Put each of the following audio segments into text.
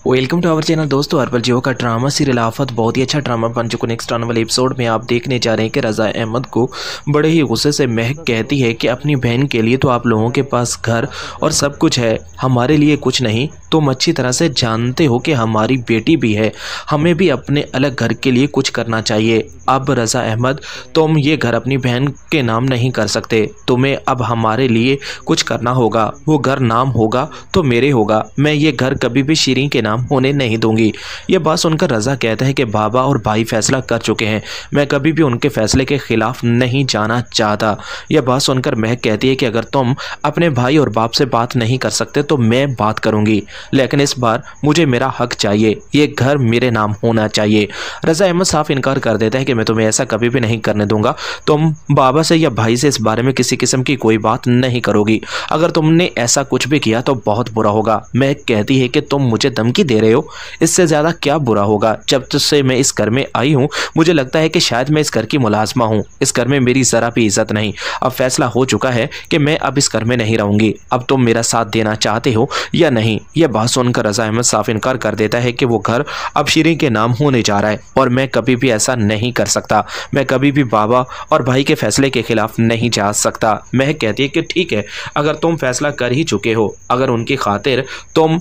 Welcome to our channel दोस्तों। Herbal जियो का drama serial आफत बहुत ही अच्छा ड्रामा बन चुका। नेक्स्ट आने वाले एपिसोड में आप देखने जा रहे हैं कि रज़ा अहमद को बड़े ही गुस्से से महक कहती है कि अपनी बहन के लिए तो आप लोगों के पास घर और सब कुछ है, हमारे लिए कुछ नहीं। तुम अच्छी तरह से जानते हो कि हमारी बेटी भी है, हमें भी अपने अलग घर के लिए कुछ करना चाहिए। अब रज़ा अहमद, तुम ये घर अपनी बहन के नाम नहीं कर सकते, तुम्हें अब हमारे लिए कुछ करना होगा। वो घर नाम होगा तो मेरे होगा, मैं ये घर कभी भी शीरीं के नाम होने नहीं दूंगी। ये बात सुनकर रज़ा कहता है कि बाबा और भाई फैसला कर चुके हैं, मैं कभी भी उनके फैसले के खिलाफ नहीं जाना चाहता। यह बात सुनकर महक कहती है कि अगर तुम अपने भाई और बाप से बात नहीं कर सकते तो मैं बात करूंगी, लेकिन इस बार मुझे मेरा हक चाहिए, ये घर मेरे नाम होना चाहिए। रज़ा अहमद साफ इनकार कर देता है कि मैं तुम्हें ऐसा कभी भी नहीं करने दूंगा, तुम बाबा से या भाई से इस बारे में किसी किस्म की कोई बात नहीं करोगी। अगर तुमने ऐसा कुछ भी किया तो बहुत बुरा होगा। महक कहती है कि तुम मुझे धमकी दे रहे हो, इससे ज़्यादा क्या बुरा होगा। जब से मैं इस घर में आई हूँ मुझे लगता है कि शायद मैं इस घर की मुलाजमा हूँ, इस घर में मेरी ज़रा भी इज्जत नहीं। अब फैसला हो चुका है कि मैं अब इस घर में नहीं रहूँगी, अब तुम मेरा साथ देना चाहते हो या नहीं। यह बात सुनकर रज़ा अहमद साफ इनकार कर देता है कि वो घर अब शीरीं के नाम होने जा रहा है और मैं कभी भी ऐसा नहीं कर सकता, मैं कभी भी बाबा और भाई के फैसले के खिलाफ नहीं जा सकता। महक कहती है कि ठीक है, अगर तुम फैसला कर ही चुके हो, अगर उनकी खातिर तुम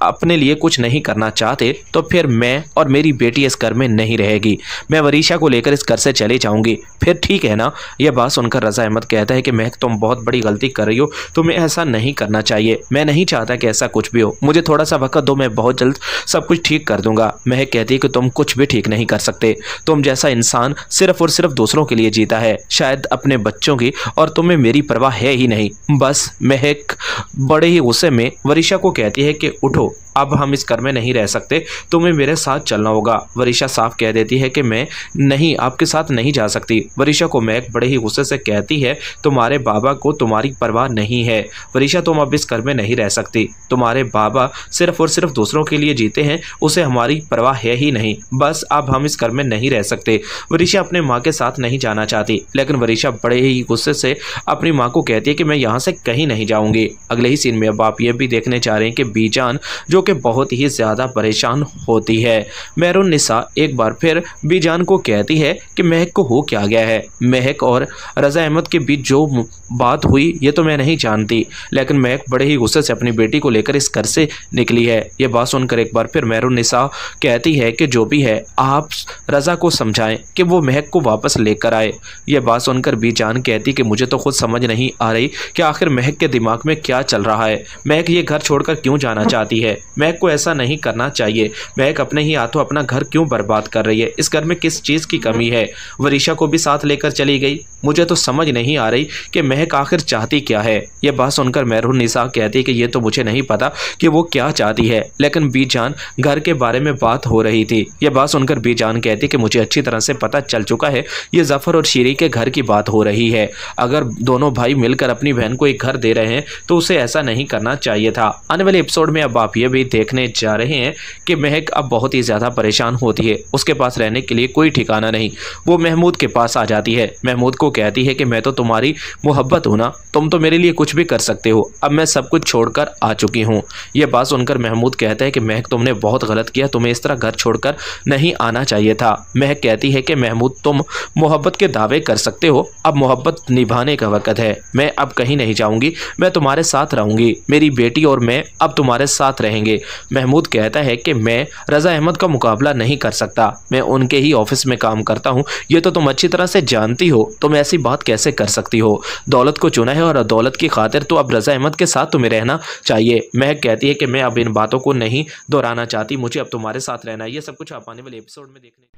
अपने लिए कुछ नहीं करना चाहते तो फिर मैं और मेरी बेटी इस घर में नहीं रहेगी, मैं वरीशा को लेकर इस घर से चली जाऊंगी, फिर ठीक है ना। यह बात सुनकर रज़ा अहमद कहता है कि महक तुम बहुत बड़ी गलती कर रही हो, तुम्हें ऐसा नहीं करना चाहिए, मैं नहीं चाहता कि ऐसा कुछ भी हो, मुझे थोड़ा सा वक्त दो, मैं बहुत जल्द सब कुछ ठीक कर दूंगा। महक कहती है कि तुम कुछ भी ठीक नहीं कर सकते, तुम जैसा इंसान सिर्फ और सिर्फ दूसरों के लिए जीता है, शायद अपने बच्चों की, और तुम्हें मेरी परवाह है ही नहीं। बस महक बड़े ही गुस्से में वरीशा को कहती है कि उठो, अब हम इस घर में नहीं रह सकते, तुम्हें मेरे साथ चलना होगा। वरीशा साफ कह देती है कि मैं नहीं, आपके साथ नहीं जा सकती। वरीशा को महक बड़े ही गुस्से से कहती है तुम्हारे बाबा को तुम्हारी परवाह नहीं है वरीशा, तुम अब इस घर में नहीं रह सकती, तुम्हारे बाबा सिर्फ और सिर्फ दूसरों के लिए जीते हैं, उसे हमारी परवाह है ही नहीं। बस अब हम इस घर में नहीं रह सकते। वरीशा अपने माँ के साथ नहीं जाना चाहती, लेकिन वरीशा बड़े ही गुस्से से अपनी माँ को कहती है कि मैं यहाँ से कहीं नहीं जाऊँगी। अगले ही सीन में अब आप ये भी देखने जा रहे हैं कि बीजान जो कि बहुत ही ज़्यादा परेशान होती है। मेहरुन्निसा एक बार फिर बीजान को कहती है कि महक को हो क्या गया है। महक और रज़ा अहमद के बीच जो बात हुई ये तो मैं नहीं जानती, लेकिन महक बड़े ही गुस्से से अपनी बेटी को लेकर इस घर से निकली है। ये बात सुनकर एक बार फिर मेहरुन्निसा कहती है कि जो भी है आप रज़ा को समझाएं कि वो महक को वापस लेकर आए। ये बात सुनकर बीजान कहती कि मुझे तो खुद समझ नहीं आ रही कि आखिर महक के दिमाग में क्या चल रहा है, महक ये घर छोड़कर क्यों जाना चाहती है, महक को ऐसा नहीं करना चाहिए, महक अपने ही हाथों अपना घर क्यों बर्बाद कर रही है, इस घर में किस चीज़ की कमी है। वरीशा को भी साथ लेकर चली गई, मुझे तो समझ नहीं आ रही कि महक आखिर चाहती क्या है। यह बात सुनकर मेहरुन्निसा कहती है कि ये तो मुझे नहीं पता कि वो क्या चाहती है, लेकिन बीजान घर के बारे में बात हो रही थी। यह बात सुनकर बीजान कहती कि मुझे अच्छी तरह से पता चल चुका है, ये जफ़र और शीरीं के घर की बात हो रही है। अगर दोनों भाई मिलकर अपनी बहन को एक घर दे रहे हैं तो उसे ऐसा नहीं करना चाहिए था। आने वाले एपिसोड में अब आप ये भी देखने जा रहे हैं कि महक अब बहुत ही ज़्यादा परेशान होती है, उसके पास रहने के लिए कोई ठिकाना नहीं। वो महमूद के पास आ जाती है, महमूद को कहती है कि मैं तो तुम्हारी मोहब्बत हूँ ना, तुम तो मेरे लिए कुछ भी कर सकते हो, अब मैं सब कुछ छोड़कर आ चुकी हूँ। यह बात सुनकर महमूद कहता है कि महक तुमने बहुत गलत किया, तुम्हें इस तरह घर छोड़कर नहीं आना चाहिए था। महक कहती है कि महमूद तुम मोहब्बत के दावे कर सकते हो, अब मोहब्बत निभाने का वक्त है, मैं अब कहीं नहीं जाऊँगी, मैं तुम्हारे साथ रहूँगी, मेरी बेटी और मैं अब तुम्हारे साथ रहेंगे। महमूद कहता है कि मैं रज़ा अहमद का मुकाबला नहीं कर सकता, मैं उनके ही ऑफिस में काम करता हूँ, ये तो तुम अच्छी तरह से जानती हो, तुम ऐसी बात कैसे कर सकती हो। दौलत को चुना है और दौलत की खातिर तो अब रज़ा अहमद के साथ तुम्हें रहना चाहिए। महक कहती है कि मैं अब इन बातों को नहीं दोहराना चाहती, मुझे अब तुम्हारे साथ रहना है। ये सब कुछ आप आने वाले एपिसोड में देखने।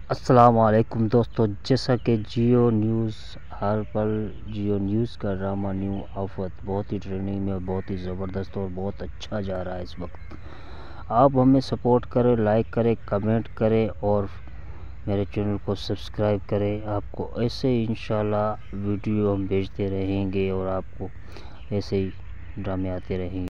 अस्सलाम वालेकुम दोस्तों, जैसा कि जियो न्यूज़ हर्बल जियो न्यूज़ का ड्रामा न्यू आफत बहुत ही ट्रेंडिंग में, बहुत ही ज़बरदस्त और बहुत अच्छा जा रहा है इस वक्त। आप हमें सपोर्ट करें, लाइक करें, कमेंट करें और मेरे चैनल को सब्सक्राइब करें। आपको ऐसे ही इंशाल्लाह वीडियो हम भेजते रहेंगे और आपको ऐसे ही ड्रामे आते रहेंगे।